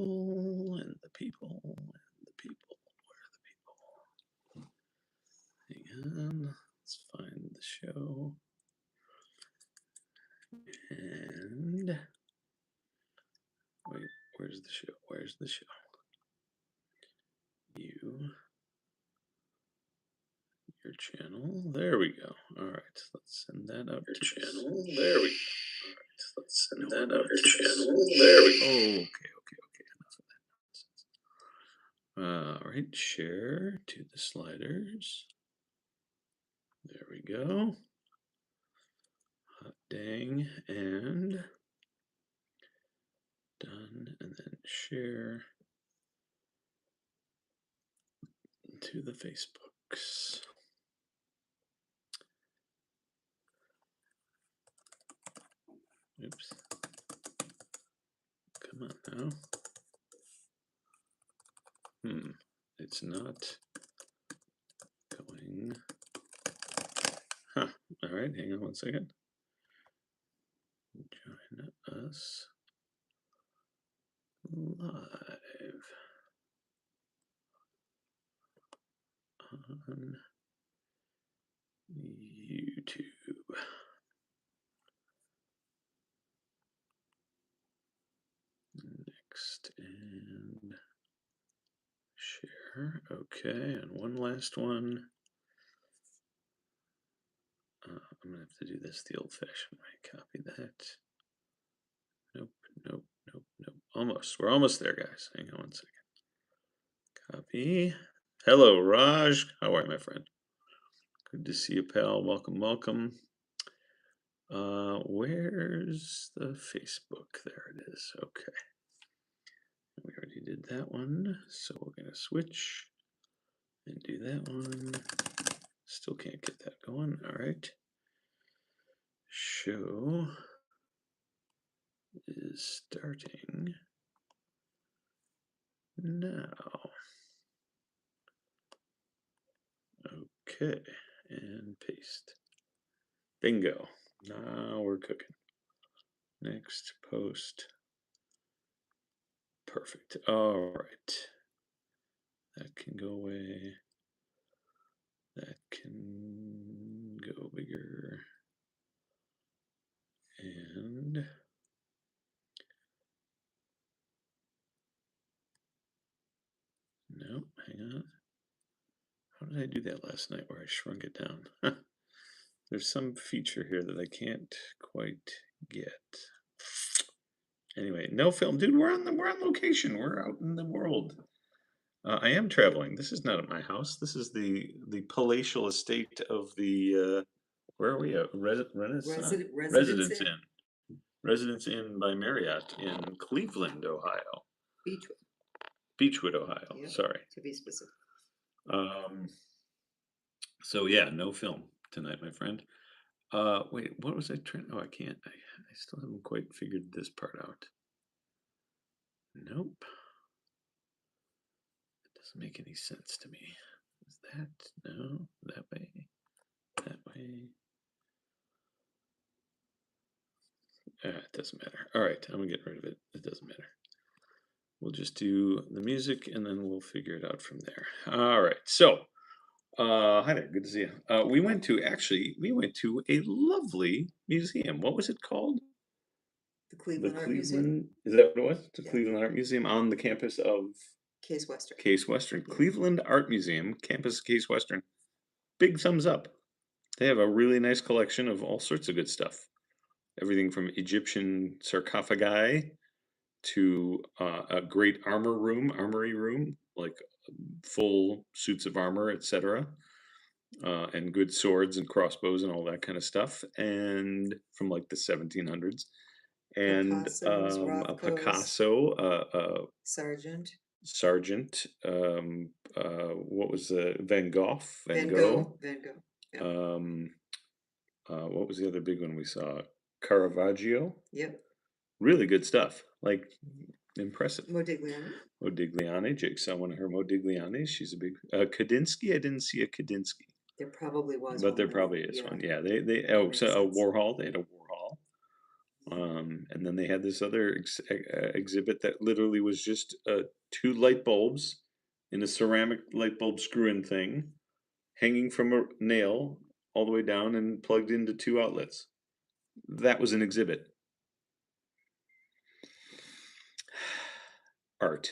people and the people and the people. Where are the people? Hang on. Let's find the show. And wait, where's the show? Where's the show? Your channel. There we go. All right, let's send that out to channel. There we go. All right, let's send that out to channel. There we go. Okay. Enough of that nonsense. All right, share to the sliders. There we go. Hot dang, and done, and then share to the Facebooks. Oops. Come on now. It's not going. Huh. All right, hang on one second. Join us live on YouTube. Next and share. Okay, and one last one. I'm gonna have to do this the old-fashioned way. Copy that. Nope. Almost. We're almost there, guys. Hang on one second. Copy. Hello, Raj. How are you, my friend? Good to see you, pal. Welcome. Where's the Facebook? There it is. Okay. We already did that one, so we're gonna switch and do that one. Still can't get that going. All right. Show is starting now. Okay, and paste. Bingo. Now we're cooking. Next post. Perfect. All right. That can go away. That can go bigger. And no, hang on. How did I do that last night where I shrunk it down? There's some feature here that I can't quite get. Anyway, no film. Dude, we're on location. We're out in the world. I am traveling. This is not at my house. This is the palatial estate of the where are we at? Residence Inn. Residence Inn by Marriott in Cleveland, Ohio. Beechwood, Ohio. Yeah, sorry. To be specific. So yeah, no film tonight, my friend. Wait, what was I trying? Oh, I can't. I still haven't quite figured this part out. Nope. It doesn't make any sense to me. Is that? No, that way. That way. It doesn't matter. All right, I'm gonna get rid of it. It doesn't matter. We'll just do the music and then we'll figure it out from there. All right, so hi there, good to see you. We went to a lovely museum. What was it called? The Cleveland Art Museum. Is that what it was? The Yeah. Cleveland Art Museum on the campus of Case Western. Case Western. Cleveland Art Museum, campus Case Western. Big thumbs up. They have a really nice collection of all sorts of good stuff. Everything from Egyptian sarcophagi to a great armory room, like full suits of armor, etc. And good swords and crossbows and all that kind of stuff. And from like the 1700s. And a Picasso, Sargent, what was the Van Gogh? Van Gogh. Yeah. What was the other big one we saw? Caravaggio. Yep. Really good stuff. Like impressive. Modigliani, Jigsaw, one of her Modiglianis. She's a big Kandinsky. I didn't see a Kandinsky. There probably was, but there probably is one. Yeah, they a Warhol. They had a Warhol. And then they had this other exhibit that literally was just two light bulbs in a ceramic light bulb screw-in thing, hanging from a nail all the way down and plugged into two outlets. That was an exhibit. Art.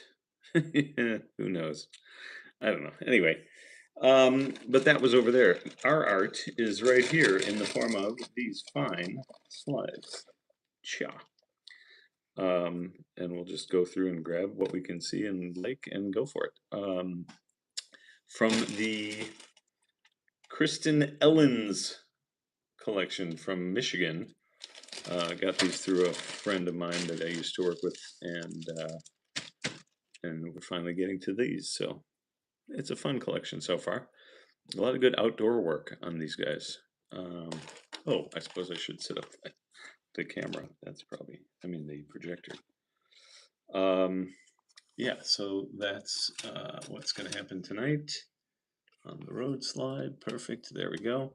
Who knows? I don't know. Anyway, but that was over there. Our art is right here in the form of these fine slides. Cha. And we'll just go through and grab what we can see and like and go for it. From the Kristen Ellens collection from Michigan. I got these through a friend of mine that I used to work with, and we're finally getting to these. So it's a fun collection so far. A lot of good outdoor work on these guys. Oh, I suppose I should set up the camera. That's probably, I mean, the projector. Yeah, so that's what's going to happen tonight on the road slide. Perfect. There we go.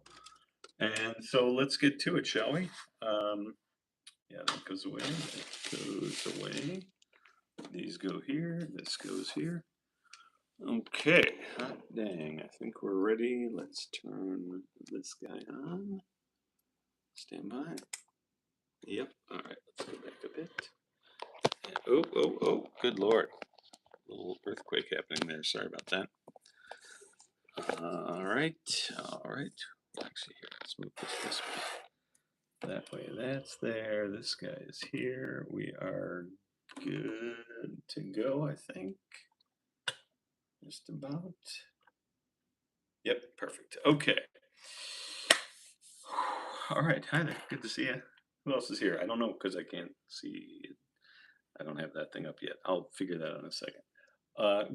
And so let's get to it, shall we? Yeah, that goes away. That goes away. These go here. This goes here. Okay. Hot dang. I think we're ready. Let's turn this guy on. Stand by. Yep. All right. Let's go back a bit. And, oh. Good Lord. A little earthquake happening there. Sorry about that. All right. Actually, here, let's move this way. That way, that's there. This guy is here. We are good to go, I think. Just about. Yep, perfect. Okay. All right. Hi there. Good to see you. Who else is here? I don't know because I can't see. I don't have that thing up yet. I'll figure that out in a second.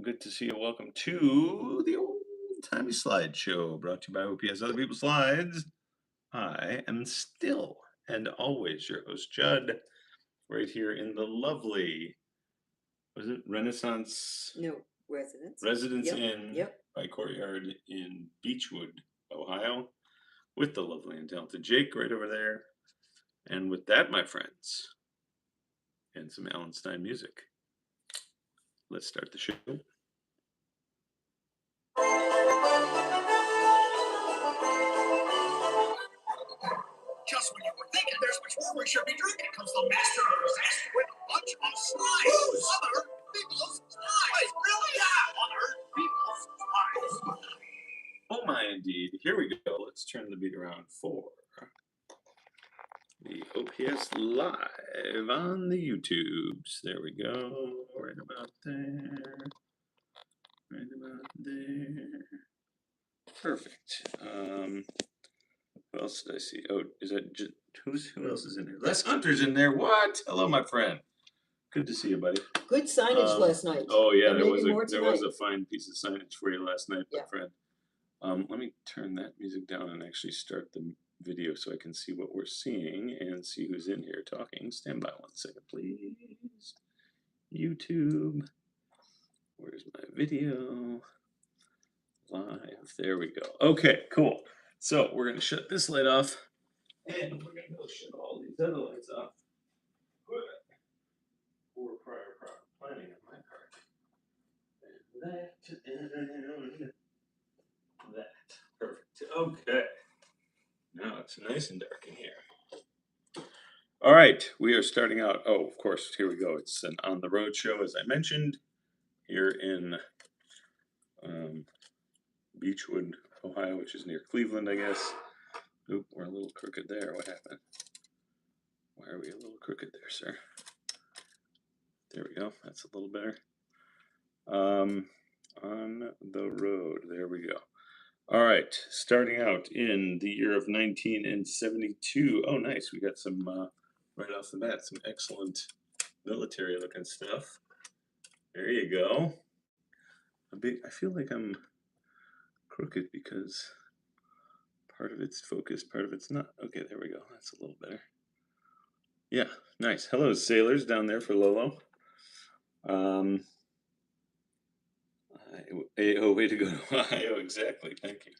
Good to see you. Welcome to the Old-Timey Slideshow, brought to you by OPS Other People's Slides. I am still and always your host, Judd, right here in the lovely, was it Renaissance? No, residence. Residence Yep, Inn yep. by Courtyard in Beechwood, Ohio, with the lovely and talented Jake right over there. And with that, my friends, and some Alan Stein music, let's start the show. Just when you were thinking there's much more we should be drinking comes the master of disaster with a bunch of slides. Other people's slides. Really? Yeah, other people's slides. Oh my, indeed. Here we go. Let's turn the beat around for the OPS Live on the YouTubes. There we go. Right about there. Right about there. Perfect. Who else did I see? Oh, is that just, who else is in there? Les Hunter's in there. What? Hello, my friend. Good to see you, buddy. Good signage last night. Oh yeah, There may be more there was tonight. a fine piece of signage for you last night, my Yeah. friend. Let me turn that music down and actually start the video so I can see what we're seeing and see who's in here talking. Stand by 1 second, please. YouTube. Where's my video? Live. There we go. Okay, cool. So we're gonna shut this light off, and we're gonna go shut all these other lights off. Good. For prior proper planning on my part. And that. Perfect. Okay. Now it's nice and dark in here. All right, we are starting out. Oh, of course, here we go. It's an on the road show, as I mentioned, here in Beechwood, Ohio, which is near Cleveland, I guess. Oop, we're a little crooked there. What happened? Why are we a little crooked there, sir? There we go. That's a little better. On the road. There we go. All right, starting out in the year of 1972. Oh, nice. We got some, right off the bat, some excellent military-looking stuff. There you go. I feel like I'm crooked because part of it's focused, part of it's not. Okay, there we go. That's a little better. Yeah, nice. Hello, sailors down there for Lolo. Way to go to Ohio. Exactly. Thank you.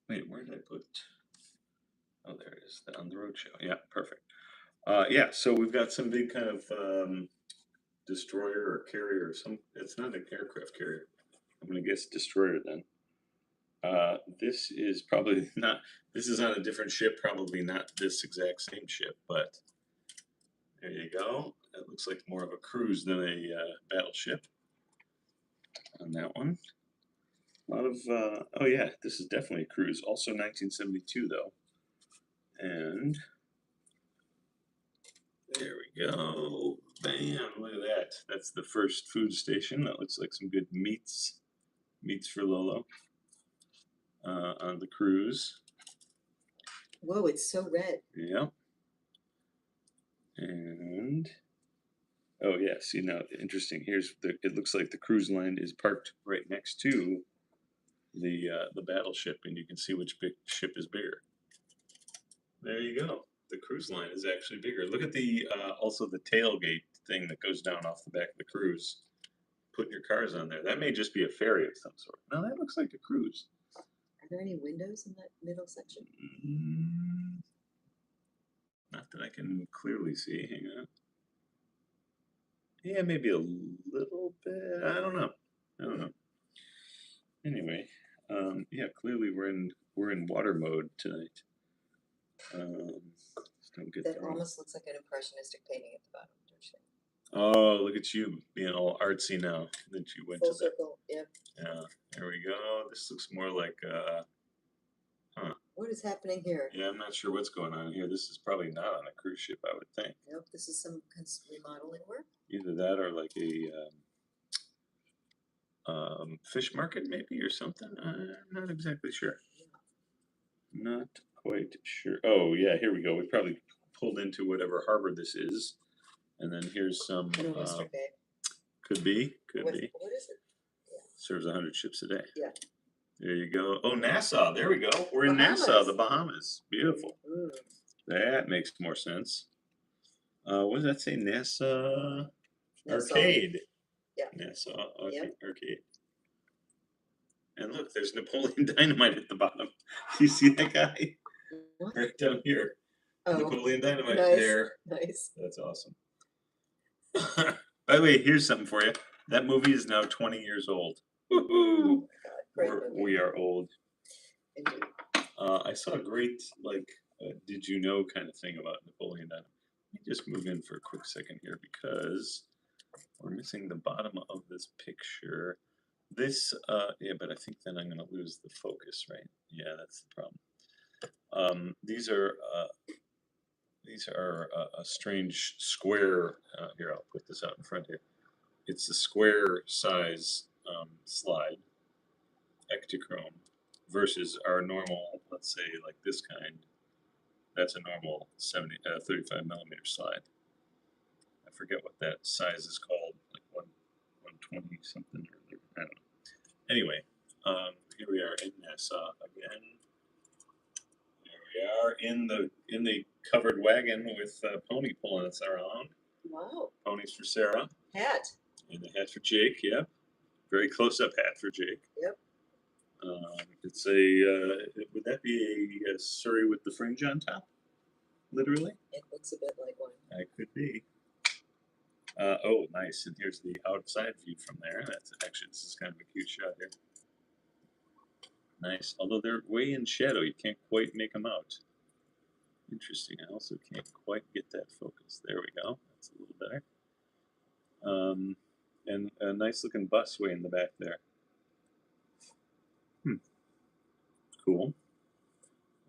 Wait, where did I put? Oh, there it is, on the road show. Yeah, perfect. Yeah, so we've got some big kind of destroyer or carrier. It's not an aircraft carrier. I'm gonna guess destroyer then. This is probably not. This is on a different ship. Probably not this exact same ship, but there you go. It looks like more of a cruise than a battleship on that one. A lot of oh yeah, this is definitely a cruise. Also 1972 though, and there we go. Bam! Look at that. That's the first food station. That looks like some good meats. Meats for Lolo on the cruise. Whoa, it's so red. Yep. And oh yeah, see now interesting. Here's the. It looks like the cruise line is parked right next to the battleship, and you can see which big ship is bigger. There you go. The cruise line is actually bigger. Look at the also the tailgate thing that goes down off the back of the cruise. Putting your cars on there. That may just be a ferry of some sort. No, that looks like a cruise. Are there any windows in that middle section? Not that I can clearly see. Hang on. Yeah, maybe a little bit. I don't know. Anyway, yeah, clearly we're in water mode tonight. Don't get That the almost looks like an impressionistic painting at the bottom, don't you think? Oh, look at you being all artsy now that you went Full to the. circle, yeah. Yeah, there we go. This looks more like huh. What is happening here? Yeah, I'm not sure what's going on here. This is probably not on a cruise ship, I would think. Nope, this is some remodeling work. Either that or like a fish market, maybe, or something. I'm not exactly sure. Not quite sure. Oh, yeah, here we go. We probably pulled into whatever harbor this is. And then here's some. Western Bay. Could be. What is it? Yeah. Serves 100 ships a day. Yeah. There you go. Oh, Nassau. There we go. We're in Bahamas. Nassau, the Bahamas. Beautiful. Mm. That makes more sense. What does that say? Nassau Nassau. Arcade. Yeah. Nassau Yep. Arcade. And look, there's Napoleon Dynamite at the bottom. You see that guy? What? Right down here. Oh, Napoleon Dynamite nice. there. Nice. That's awesome. By the way, here's something for you. That movie is now 20 years old. Woohoo! Oh my God, great movie. We are old. Indeed. I saw a great, like, did you know kind of thing about Napoleon Dynamite. Let me just move in for a quick second here because we're missing the bottom of this picture. This, yeah, but I think then I'm going to lose the focus, right? Yeah, that's the problem. These are a strange square. Here, I'll put this out in front here. It's a square size slide, Ectochrome, versus our normal, let's say like this kind. That's a normal 35 millimeter slide. I forget what that size is called, like 120 something or I don't know. Anyway, here we are in Nassau again. There we are in the covered wagon with Pony pulling us around. Wow. Ponies for Sarah. Hat. And the hat for Jake. Yep. Very close up hat for Jake. Yep. It's a would that be a Surrey with the fringe on top? Literally. It looks a bit like one. That could be. Oh, nice. And here's the outside view from there. That's actually, this is kind of a cute shot here. Nice. Although they're way in shadow, you can't quite make them out. Interesting. I also can't quite get that focus. There we go. That's a little better. And a nice looking bus way in the back there. Cool.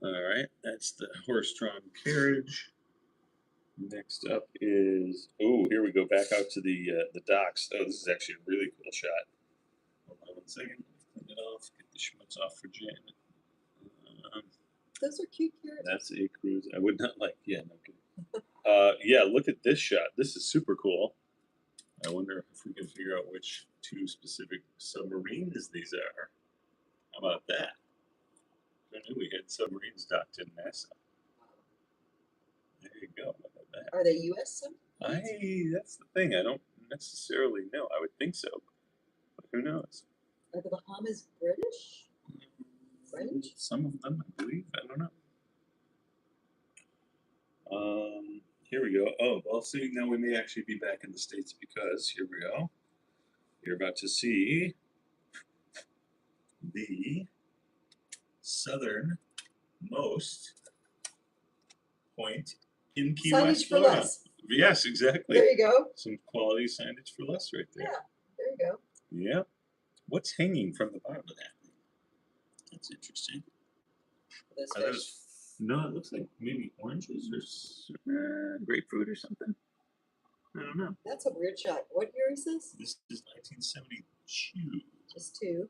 All right. That's the horse-drawn carriage. Next up is, oh, here we go back out to the docks. Oh, this is actually a really cool shot. Hold on 1 second. Clean it off. Get the schmutz off for Janet. Those are cute carrots. That's a cruise. I would not like. Yeah, no kidding. Yeah, look at this shot. This is super cool. I wonder if we can figure out which two specific submarines these are. How about that? I knew we had submarines docked in Nassau. There you go. Look at that. Are they U.S. submarines? That's the thing. I don't necessarily know. I would think so, but who knows? Are the Bahamas British? French? Some of them, I believe. I don't know. Here we go. Oh, well, see, now we may actually be back in the States because here we go. You're about to see the southernmost point in Key West, Signage for Florida. less. Yes, exactly. There you go. Some quality signage for less right there. Yeah, there you go. Yeah. What's hanging from the bottom of that? That's interesting. This Are fish. those? No, it looks like maybe oranges or grapefruit or something. I don't know. That's a weird shot. What year is this? This is 1972. Just two.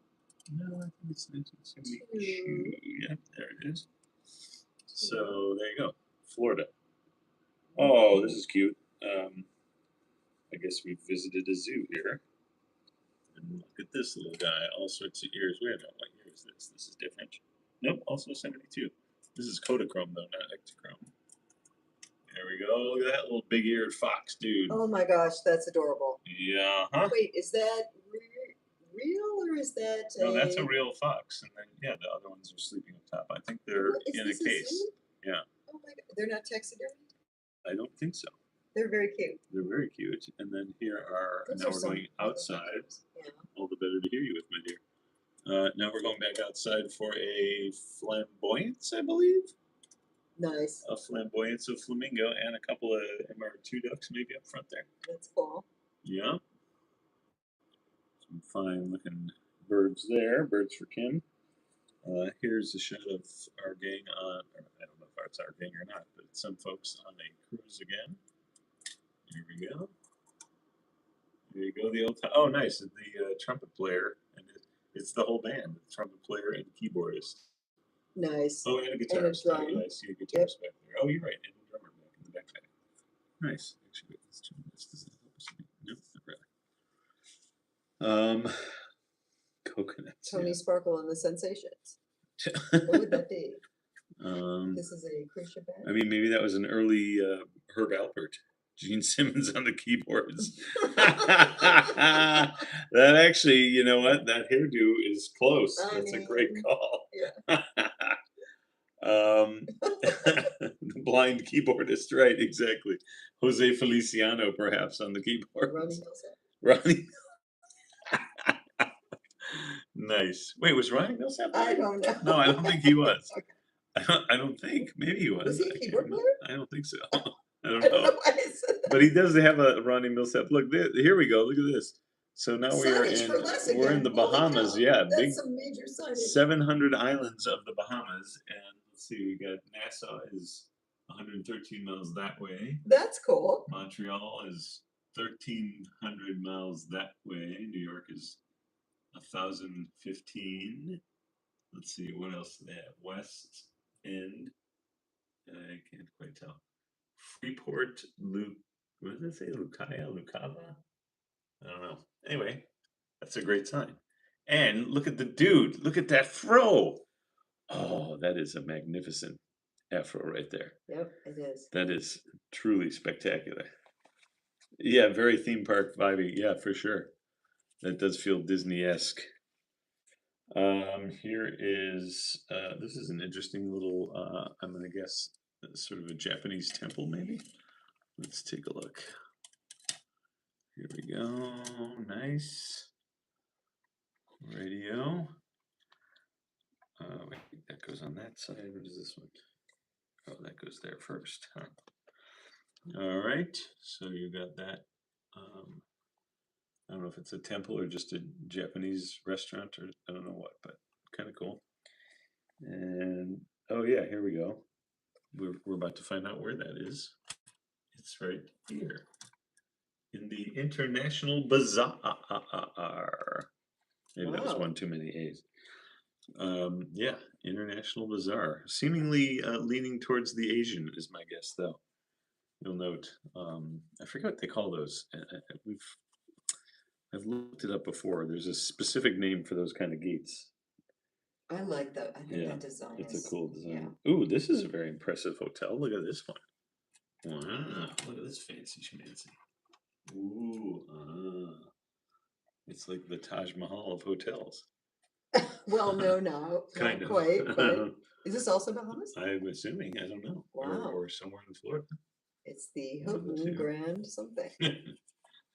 No, I think it's 1972. Yeah, there it is. So there you go, Florida. Oh, this is cute. I guess we visited a zoo here. And look at this little guy, all sorts of ears. Wait a minute, what year is this? This is different. Nope, also 72. This is Kodachrome though, not Ectochrome. There we go. Look at that little big-eared fox, dude. Oh my gosh, that's adorable. Yeah, huh? Wait, is that real or is that No, that's a real fox. And then, yeah, the other ones are sleeping up top. I think they're What, is in a this case. zoo? Yeah. Oh my god, they're not taxidermy? I don't think so. They're very cute. They're very cute. And then here are, Those now are we're some going really outside. pictures. Yeah. All the better to hear you with, my dear. Now we're going back outside for a flamboyance, I believe. Nice. A flamboyance of flamingo and a couple of MR2 ducks maybe up front there. That's cool. Yeah. Some fine looking birds there. Birds for Kim. Here's a shot of our gang on, or I don't know if it's our gang or not, but some folks on a cruise again. Here we go. There you go. The old time. Oh, nice. The trumpet player, and it's the whole band. The trumpet player and keyboardist. Nice. Oh, and a And a guitarist. Oh, drum. yeah, I see a guitarist back there. Oh, you're right. And a drummer back in the backpack. Nice. Actually, wait, let's turn this. Does that help us? Nope, not really. Coconuts. Tony Yeah. Sparkle and the Sensations. What would that be? Um, This is a cruise ship band? I mean, maybe that was an early Herb Alpert. Gene Simmons on the keyboards. That actually, you know what? That hairdo is close. I That's a great mean, call. yeah. The blind keyboardist, right? Exactly. Jose Feliciano, perhaps, on the keyboard. Ronnie Millsap. Ronnie. Nice. Wait, was Ronnie Millsap I there? don't know. No, I don't think he was. I don't think. Maybe he was. Was he a I can't keyboard remember. player? I don't think so. I don't I don't know know. why I said that. But he does have a Ronnie Millsap. Look, here we go. Look at this. So now we are Signage for less we're in again. the Holy Bahamas. cow. Yeah, big That's some major signage. 700 islands of the Bahamas. And let's see, we got Nassau is 113 miles that way. That's cool. Montreal is 1,300 miles that way. New York is 1,015. Let's see, what else do they have? West End. I can't quite tell. Freeport, what does it say? Lucava? I don't know. Anyway, that's a great sign. And look at the dude. Look at that fro. Oh, that is a magnificent afro right there. Yep, it is. That is truly spectacular. Yeah, very theme park vibey. Yeah, for sure. That does feel Disney-esque. Here is, this is an interesting little, I'm going to guess, sort of a Japanese temple, maybe? Let's take a look. Here we go. Nice. Radio. Wait, that goes on that side. What is this one? Oh, that goes there first. Huh? All right. So you got that. I don't know if it's a temple or just a Japanese restaurant or I don't know what, but kind of cool. And oh yeah, here we go. We're about to find out where that is. It's right here in the International Bazaar. Maybe that was Wow. one too many A's. Yeah, International Bazaar. Seemingly leaning towards the Asian is my guess, though. You'll note. I forget what they call those. I've looked it up before. There's a specific name for those kind of gates. I like that. I think Yeah, that design it's is. a cool design. Ooh, this is a very impressive hotel. Look at this one. Wow, look at this fancy schmancy. Ooh, it's like the Taj Mahal of hotels. Well, no, not Kind of. quite, but is this also Bahamas? I'm assuming, I don't know, Wow. or somewhere in Florida. It's the One of the Hilton two. Grand something.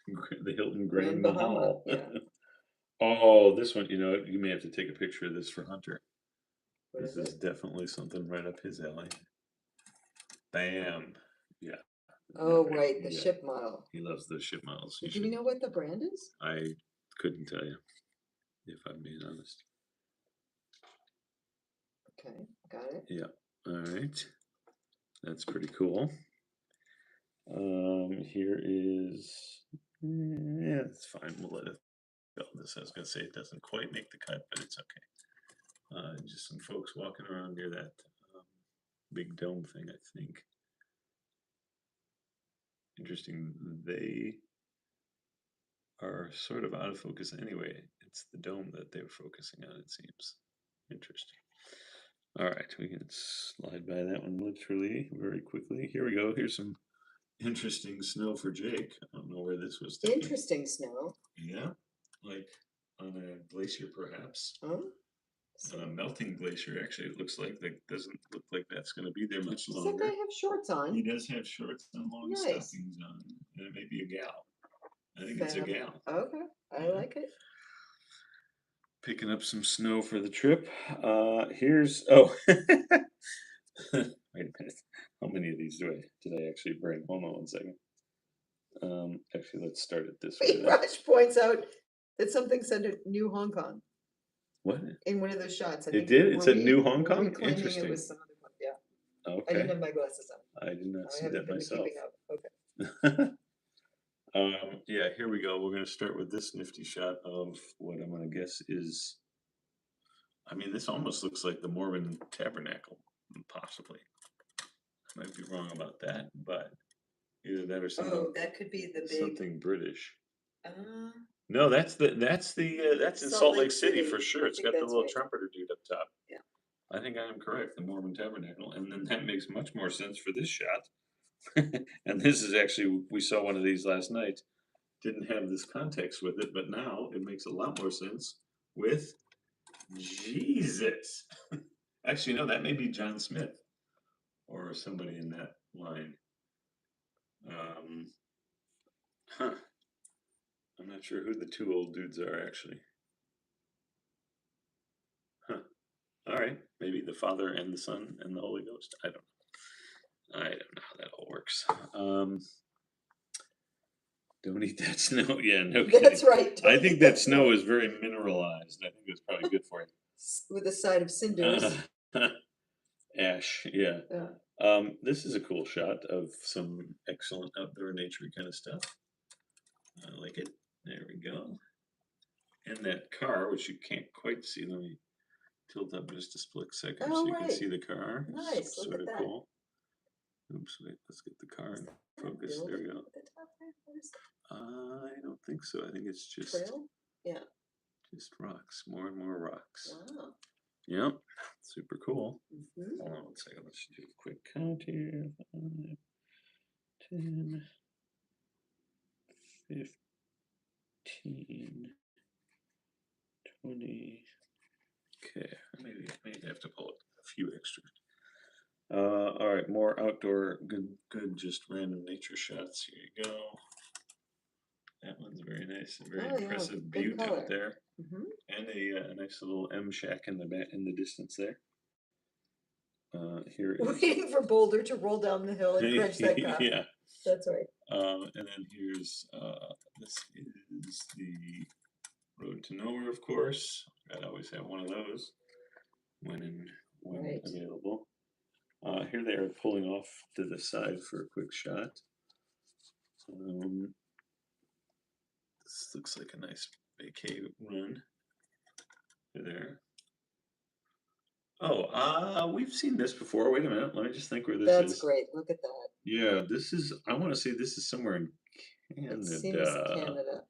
The Hilton Grand Grand Bahama, Mahal. yeah. Oh, this one, you may have to take a picture of this for Hunter. What This is is it? definitely something right up his alley. Bam. Yeah. Oh, Very- right, the yeah. ship model. He loves those ship models. You Do we should. know what the brand is? I couldn't tell you, if I'm being honest. Okay, got it. Yeah. All right. That's pretty cool. Here is. Yeah, it's fine. We'll let it go. This, I was gonna say, it doesn't quite make the cut, but it's okay. Just some folks walking around near that big dome thing, I think. Interesting. They are sort of out of focus anyway. It's the dome that they were focusing on, it seems. Interesting. All right, we can slide by that one literally very quickly. Here we go. Here's some interesting snow for Jake. I don't know where this was taken. Interesting snow. Yeah, like on a glacier, perhaps. Oh, On a melting glacier, actually, it looks like that doesn't look like that's going to be there much does that longer. guy have shorts on? He does have shorts and long Nice. stockings on, and it may be a gal. I think it's a Fab. Okay, I Yeah. like it. Picking up some snow for the trip. Here's wait a minute. How many of these did I actually bring? Hold on one second. Actually, let's start it this way. Wait, then. Raj points out that something said New Hong Kong What? in one of those shots. I It think did? were It said we- New Hong were Kong? we claiming Interesting. It was some other one. Yeah, I Okay. didn't have my glasses on. I did not I see haven't that been myself. keeping up. Okay. Yeah, here we go. We're going to start with this nifty shot of what I'm going to guess is. I mean, this almost looks like the Mormon Tabernacle, possibly. I might be wrong about that, but either that or something. Oh, that could be the big. Something British. Uh, No, that's in Salt Lake City for sure. I It's think got the that's little right. trumpeter dude up top. Yeah. I think I am correct, the Mormon Tabernacle, and then that makes much more sense for this shot. And this is actually, we saw one of these last night. Didn't have this context with it, but now it makes a lot more sense with Jesus. Actually, no, that may be John Smith or somebody in that line. Huh. I'm not sure who the two old dudes are actually. Huh. All right, maybe the Father and the Son and the Holy Ghost. I don't know how that all works. Don't eat that snow. Yeah, no kidding. That's right. I don't think eat that snow is very mineralized. I think it's probably good for you. with a side of cinders. Ash, yeah. Yeah. This is a cool shot of some excellent outdoor nature kind of stuff. I like it. There we go. And that car, which you can't quite see. Let me tilt up just a split second Oh, so you can right. see the car. Nice, It's look sort at of that. cool. Oops, wait, let's get the car in focus. There we Building go. at the top there? What is I don't think so. I think it's that? just Trail? Yeah. just rocks, more and more rocks. Wow. Yep, super cool. Mhm. Hold on one second. Let's do a quick count here. 5, 10, 15, 20. Okay, maybe I may have to pull a few extra. All right, more outdoor, good, just random nature shots. Here you go. That one's very nice, a very Oh, yeah, impressive good butte color. out there, Mhm. and a nice little M shack in the distance there. Here is Waiting for Boulder to roll down the hill and crunch that cop. yeah. That's right. And then here's this is the Road to Nowhere, of course. I'd always have one of those when Right. available. Here they are pulling off to the side for a quick shot. This looks like a nice vacay run. There. Oh, we've seen this before. Wait a minute. Let me just think where this That's is. great. Look at that. Yeah, this is. I want to say this is somewhere in It seems Canada. Canada.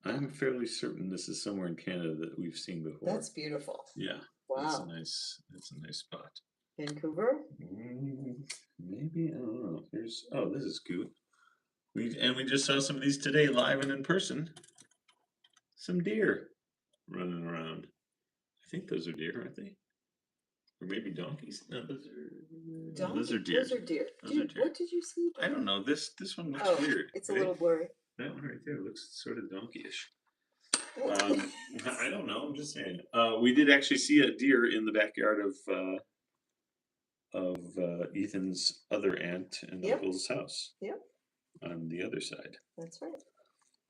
I'm fairly certain this is somewhere in Canada that we've seen before. That's beautiful. Yeah. That's Wow. That's a nice spot. Vancouver? Maybe, I don't know. This is cute. We just saw some of these today live and in person. Some deer running around. think those are deer, aren't they? Or maybe donkeys? No, those are deer. Those are deer. Those are deer. What did you see? I don't know. This one looks Oh, weird. it's a right? little blurry. That one right there looks sort of donkey-ish. Oh. I don't know. I'm just saying. We did actually see a deer in the backyard of Ethan's other aunt and Yep. uncle's house. Yep. On the other side. That's right.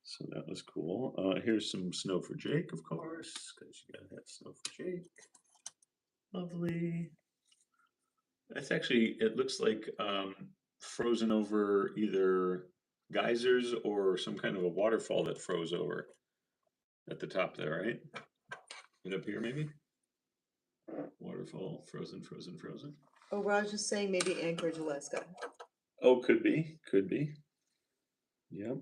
So that was cool. Here's some snow for Jake, of course, because you gotta have snow for Jake. Lovely. That's actually, it looks like frozen over either geysers or some kind of a waterfall that froze over at the top there, right? Right up here, maybe? Waterfall, frozen. Oh, well, I was just saying maybe Anchorage, Alaska. Oh, could be. Yep.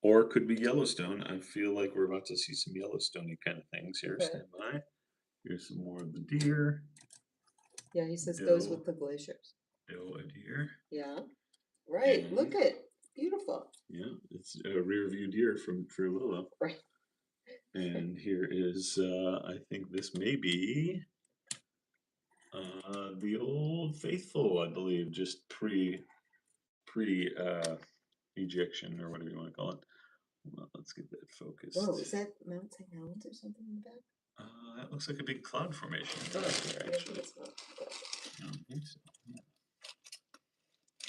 Or it could be Yellowstone. I feel like we're about to see some Yellowstone-y kind of things here. Okay. Stand by. Here's some more of the deer. Yeah, he says goes Bill. with the glaciers. Bill, a deer. Yeah. Right. And- Look at beautiful. Yeah, it's a rear view deer from Willow. Right. And here is, I think this may be the Old Faithful, I believe, just pre ejection or whatever you want to call it. Well, let's get that focused. Whoa, is that Mount St. Helens or something in the back? That looks like a big cloud formation. Oh, Right I there, don't think actually. it's not. I don't think so.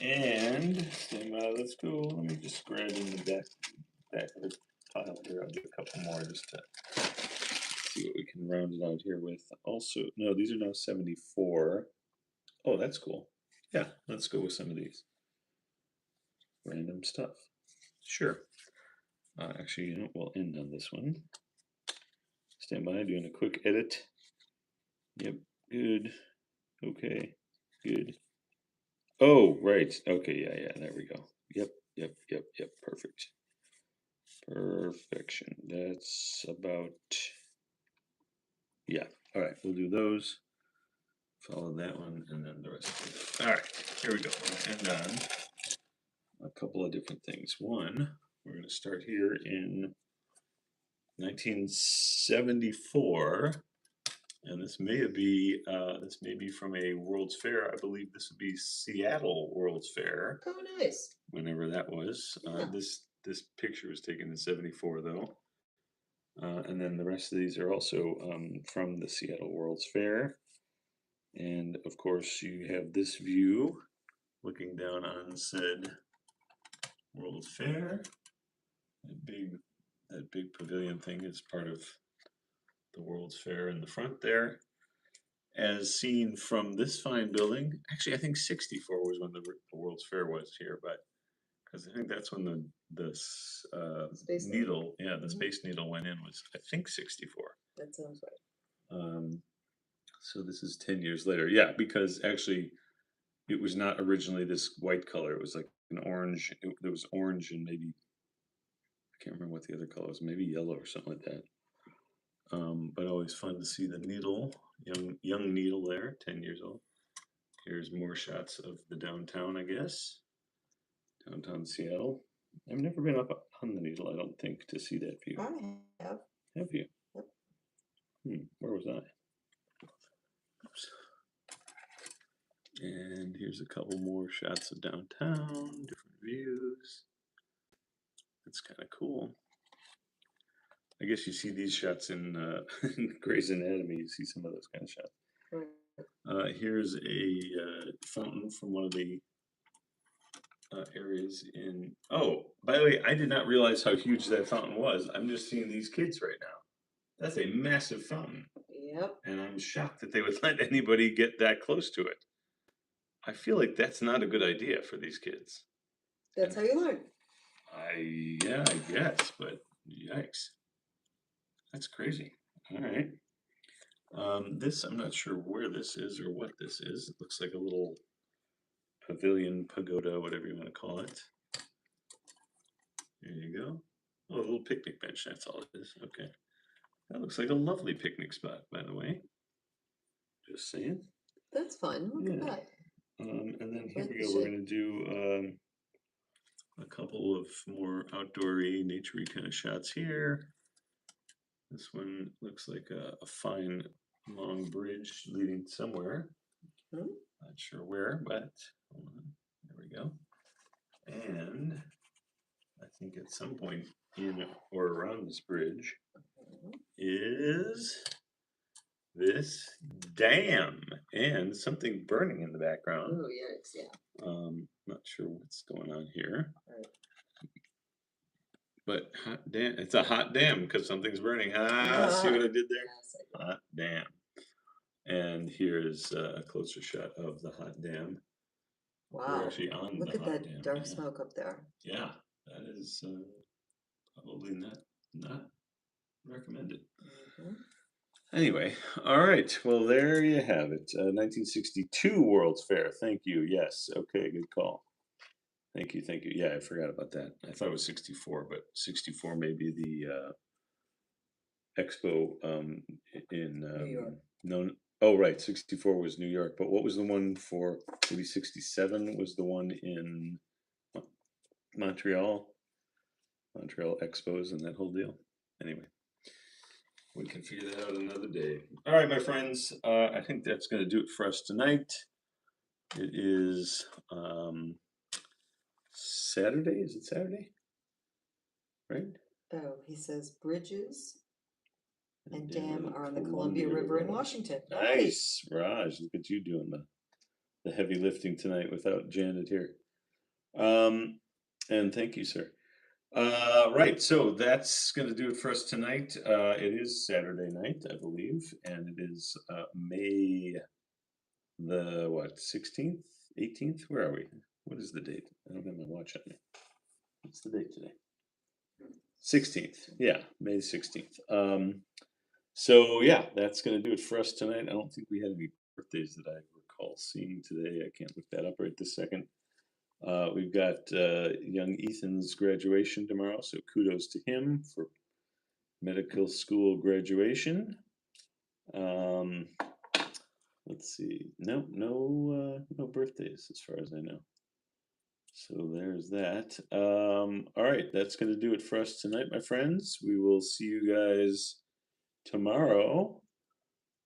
Yeah. And let's go. Let me just grab in the back of the pile here. I'll do a couple more just to see what we can round it out here with. Also, no, these are now 74. Oh, that's cool. Yeah, let's go with some of these random stuff. Sure. Actually, you know, we'll end on this one. Stand by, doing a quick edit. Yep, good. Okay, good. Oh, right. Okay, yeah, there we go. Yep, perfect. Perfection. That's about, yeah. All right, we'll do those. Follow that one, and then the rest of it. All right, here we go. We'll end on a couple of different things. One, we're going to start here in 1974. And this may be from a World's Fair. I believe this would be Seattle World's Fair, Oh, nice. whenever that was. Yeah. This picture was taken in 74 though. And then the rest of these are also from the Seattle World's Fair. And of course you have this view looking down on said World's Fair. That big pavilion thing is part of the World's Fair in the front there. As seen from this fine building, actually, I think 64 was when the World's Fair was here, but because I think that's when the Space needle, yeah, the Mhm. Space Needle went in was, I think, 64. That sounds right. So this is 10 years later, yeah, because actually, it was not originally this white color. It was like an orange. There was orange and maybe I can't remember what the other color was, maybe yellow or something like that. But always fun to see the needle, young needle there, 10 years old. Here's more shots of the downtown, I guess. Downtown Seattle. I've never been up on the needle, I don't think, to see that view. I have. Have you? Yep. Where was I? Oops. And here's a couple more shots of downtown, different views. That's kind of cool. I guess you see these shots in Grey's Anatomy. You see some of those kind of shots. Right. Here's a fountain from one of the areas in. Oh, by the way, I did not realize how huge that fountain was. I'm just seeing these kids right now. That's a massive fountain. Yep. And I'm shocked that they would let anybody get that close to it. I feel like that's not a good idea for these kids. That's how you learn. Yeah, I guess, but yikes. That's crazy. All right. This, I'm not sure where this is or what this is. It looks like a little pavilion, pagoda, whatever you want to call it. There you go. Oh, a little picnic bench, that's all it is. Okay. That looks like a lovely picnic spot, by the way. Just saying. That's fun. Look at that. And then here Like we the go. We're shape. going to do a couple of more outdoory, naturey kind of shots here. This one looks like a fine long bridge leading somewhere. Hmm? Not sure where, but hold on. There we go. And I think at some point in or around this bridge is this dam and something burning in the background. Oh, yikes, yeah. Not sure what's going on here. Right. But hot damn, it's a hot dam because something's burning. Ah, see what I did there? Yes, I do. Hot dam. And here's a closer shot of the hot dam. We're Wow. actually on Look the at hot that dam. dark Yeah. smoke up there. Yeah, that is probably not recommended. Mhm. Anyway, all right. Well, there you have it. 1962 World's Fair. Thank you. Yes. Okay. Good call. Thank you. Thank you. Yeah, I forgot about that. I thought it was 64, but 64 may be the expo in New York. no. Oh, right. 64 was New York. But what was the one for maybe 67 was the one in Montreal? Montreal Expos and that whole deal. Anyway. We can figure that out another day. All right, my friends. I think that's going to do it for us tonight. It is Saturday. Is it Saturday? Right? Oh, he says bridges and dam are on the Columbia River in Washington. Right. Nice, Raj. Look at you doing the heavy lifting tonight without Janet here. And thank you, sir. Right, so that's going to do it for us tonight. It is Saturday night, I believe, and it is May the what, 16th, 18th? Where are we? What is the date? I don't have my watch on me. What's the date today? 16th. Yeah, May 16th. So yeah, that's going to do it for us tonight. I don't think we had any birthdays that I recall seeing today. I can't look that up right this second. We've got young Ethan's graduation tomorrow, so kudos to him for medical school graduation. Let's see. No birthdays as far as I know. So there's that. All right, that's going to do it for us tonight, my friends. We will see you guys tomorrow.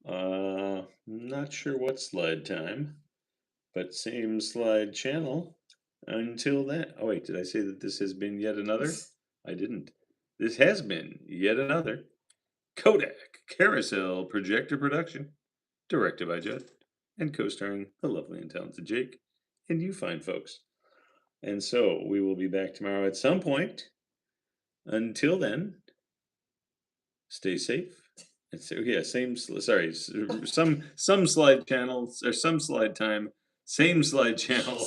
Not sure what slide time, but same slide channel. Until then, oh wait, did I say that this has been yet another? I didn't. This has been yet another Kodak Carousel Projector production, directed by Judd, and co-starring the lovely and talented Jake, and you fine folks. And so we will be back tomorrow at some point. Until then, stay safe. And so yeah, sorry, some slide channels or some slide time, same slide channel.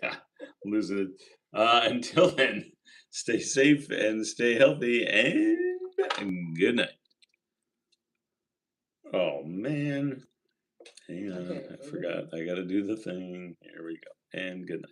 God, I'm losing it. Until then, stay safe and stay healthy and good night. Oh man. Hang on, Okay, I forgot. I gotta do the thing. Here we go. And good night.